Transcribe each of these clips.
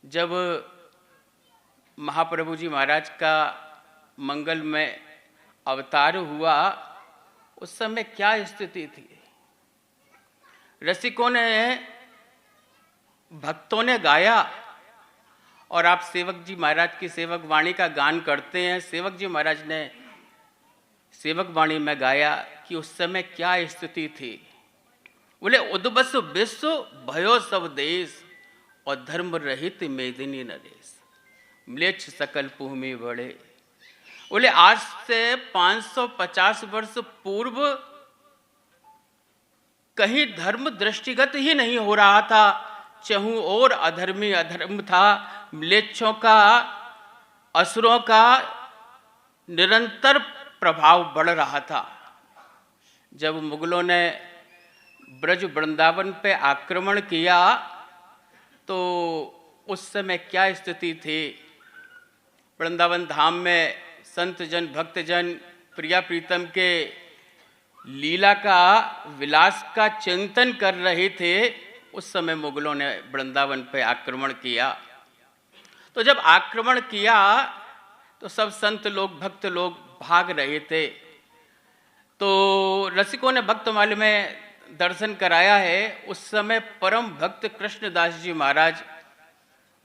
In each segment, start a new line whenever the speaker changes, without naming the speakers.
जब महाप्रभु जी महाराज का मंगलमय अवतार हुआ, उस समय क्या स्थिति थी। रसिकों ने, भक्तों ने गाया, और आप सेवक जी महाराज की सेवक वाणी का गान करते हैं। सेवक जी महाराज ने सेवक वाणी में गाया कि उस समय क्या स्थिति थी। बोले, उद्बस विश्व भयो सब देश, और धर्म रहित मेदिनी नरेश, म्लेच्छ सकल भूमि बड़े। बोले, आज से 550 वर्ष पूर्व कहीं धर्म दृष्टिगत ही नहीं हो रहा था। चहु और अधर्मी अधर्म था। म्लेच्छों का, असुरों का निरंतर प्रभाव बढ़ रहा था। जब मुगलों ने ब्रज वृंदावन पे आक्रमण किया तो उस समय क्या स्थिति थी। वृंदावन धाम में संत जन, भक्त जन प्रिया प्रीतम के लीला का, विलास का चिंतन कर रहे थे। उस समय मुगलों ने वृंदावन पे आक्रमण किया। तो जब आक्रमण किया तो सब संत लोग, भक्त लोग भाग रहे थे। तो रसिकों ने भक्तमाल में दर्शन कराया है। उस समय परम भक्त कृष्णदास जी महाराज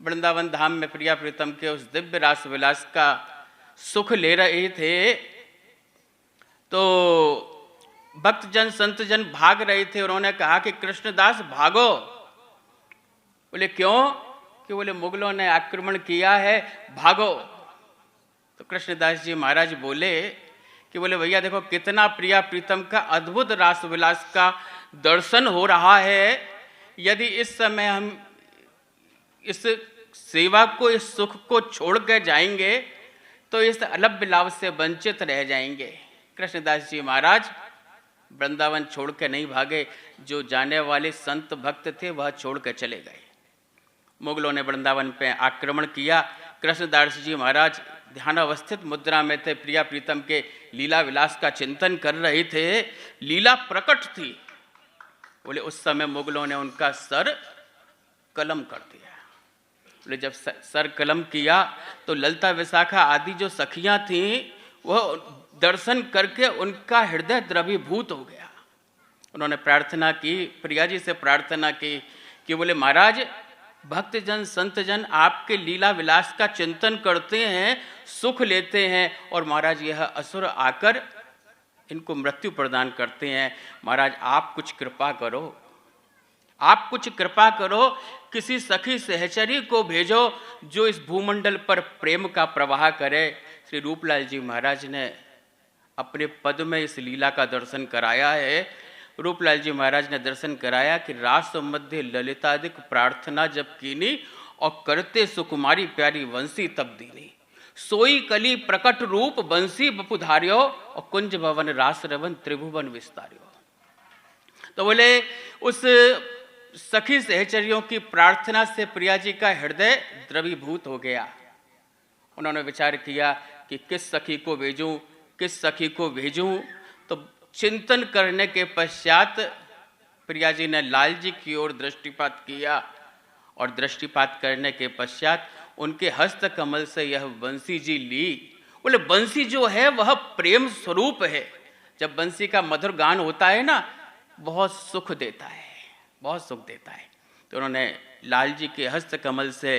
वृंदावन धाम में प्रिया प्रीतम के उस दिव्य रास विलास का सुख ले रहे थे। तो भक्त जन, संत जन भाग रहे थे। उन्होंने कहा कि कृष्णदास भागो। बोले, क्यों? कि बोले, मुगलों ने आक्रमण किया है, भागो। तो कृष्णदास जी महाराज बोले कि बोले, भैया देखो, कितना प्रिया प्रीतम का अद्भुत रास विलास का दर्शन हो रहा है। यदि इस समय हम इस सेवा को, इस सुख को छोड़ कर जाएंगे तो इस अलभ्य लाभ से वंचित रह जाएंगे। कृष्णदास जी महाराज वृंदावन छोड़ के नहीं भागे। जो जाने वाले संत भक्त थे वह छोड़ के चले गए। मुगलों ने वृंदावन पे आक्रमण किया। कृष्णदास जी महाराज ध्यान अवस्थित मुद्रा में थे, प्रिया प्रीतम के लीला विलास का चिंतन कर रहे थे। लीला प्रकट थी। बोले, उस समय मुगलों ने उनका सर कलम कर दिया। बोले, जब सर कलम किया तो ललिता विशाखा आदि जो सखियां थीं वह दर्शन करके उनका हृदय द्रवीभूत हो गया। उन्होंने प्रार्थना की, प्रिया जी से प्रार्थना की कि बोले, महाराज, भक्त जन, संत जन आपके लीला विलास का चिंतन करते हैं, सुख लेते हैं, और महाराज यह असुर आकर इनको मृत्यु प्रदान करते हैं। महाराज आप कुछ कृपा करो, आप कुछ कृपा करो, किसी सखी सहचरी को भेजो जो इस भूमंडल पर प्रेम का प्रवाह करे। श्री रूपलाल जी महाराज ने अपने पद में इस लीला का दर्शन कराया है। रूपलाल जी महाराज ने दर्शन कराया कि रास मध्य ललितादिक प्रार्थना जब कीनी, और करते सुकुमारी प्यारी वंशी तब दीनी। सोई कली प्रकट रूप बंसी बपुधार्यो, और कुंज भवन रास रवन त्रिभुवन विस्तार्यो। तो बोले, उस सखी सहचरियों की प्रार्थना से प्रिया जी का हृदय द्रवीभूत हो गया। उन्होंने विचार किया कि किस सखी को भेजूं, किस सखी को भेजूं। तो चिंतन करने के पश्चात प्रिया जी ने लाल जी की ओर दृष्टिपात किया, और दृष्टिपात करने के पश्चात उनके हस्त कमल से यह बंसी जी ली। बोले, बंसी जो है वह प्रेम स्वरूप है। जब बंसी का मधुर गान होता है ना, बहुत सुख देता है, बहुत सुख देता है। तो उन्होंने लाल जी के हस्त कमल से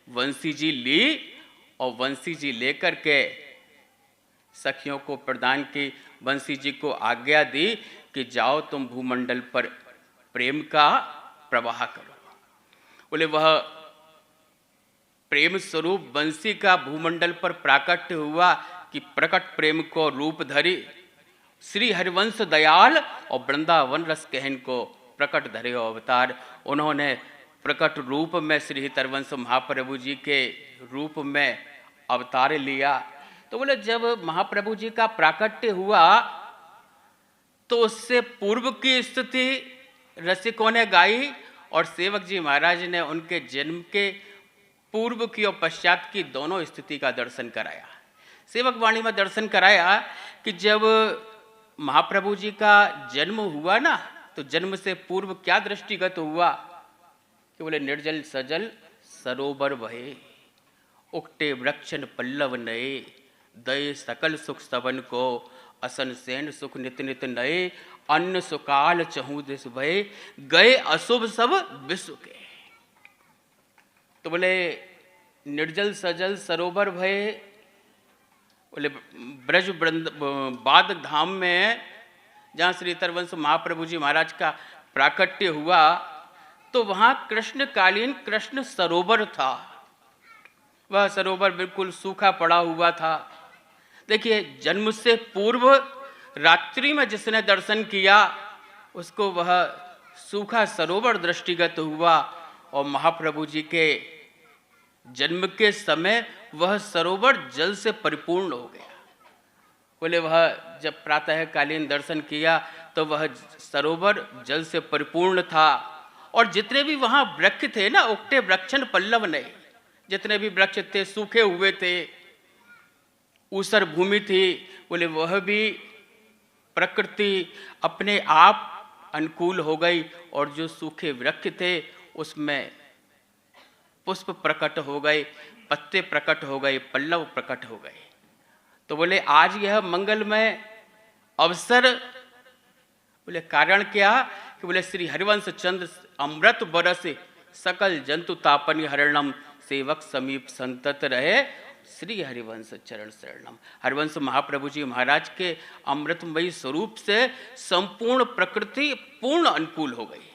बंसी जी ली, और बंसी जी लेकर के सखियों को प्रदान की। बंसी जी को आज्ञा दी कि जाओ तुम भूमंडल पर प्रेम का प्रवाह करो। बोले, वह प्रेम स्वरूप बंसी का भूमंडल पर प्राकट्य हुआ कि प्रकट प्रेम को रूप धरी। श्री हरिवंश दयाल और वृंदावन रस कहन को प्रकट धरे अवतार। उन्होंने प्रकट रूप में श्री हरिवंश महाप्रभु जी के रूप में अवतार लिया। तो बोले, जब महाप्रभु जी का प्राकट्य हुआ तो उससे पूर्व की स्थिति रसिकों ने गाई, और सेवक जी महाराज ने उनके जन्म के पूर्व की और पश्चात की दोनों स्थिति का दर्शन कराया। सेवक वाणी में दर्शन कराया कि जब महाप्रभु जी का जन्म हुआ ना, तो जन्म से पूर्व क्या दृष्टिगत हुआ कि बोले, निर्जल सजल सरोवर भये, उकटे वृक्षन पल्लव नए, दये सकल सुख सबन को, असन सेन सुख नित नित नए, अन्न सुकाल चहु दिस भये, गए अशुभ सब विश्व के। तो बोले निर्जल सजल सरोवर भये, बोले ब्रज बाद धाम में जहाँ श्री तरवंश महाप्रभु जी महाराज का प्राकट्य हुआ, तो वहाँ कृष्णकालीन कृष्ण सरोवर था। वह सरोवर बिल्कुल सूखा पड़ा हुआ था। देखिए, जन्म से पूर्व रात्रि में जिसने दर्शन किया उसको वह सूखा सरोवर दृष्टिगत हुआ, और महाप्रभु जी के जन्म के समय वह सरोवर जल से परिपूर्ण हो गया। बोले वह जब प्रातःकालीन दर्शन किया तो वह सरोवर जल से परिपूर्ण था, और जितने भी वहाँ वृक्ष थे ना, उकटे वृक्षन पल्लव ने, जितने भी वृक्ष थे सूखे हुए थे, ऊसर भूमि थी, बोले वह भी प्रकृति अपने आप अनुकूल हो गई, और जो सूखे वृक्ष थे उसमें पुष्प प्रकट हो गए, पत्ते प्रकट हो गए, पल्लव प्रकट हो गए। तो बोले आज यह मंगलमय अवसर, बोले कारण क्या कि बोले श्री हरिवंश चंद्र अमृत बरस सकल जंतु तापनि हरणम, सेवक समीप संतत रहे श्री हरिवंश चरण शरणम। हरिवंश महाप्रभु जी महाराज के अमृतमयी स्वरूप से संपूर्ण प्रकृति पूर्ण अनुकूल हो गई।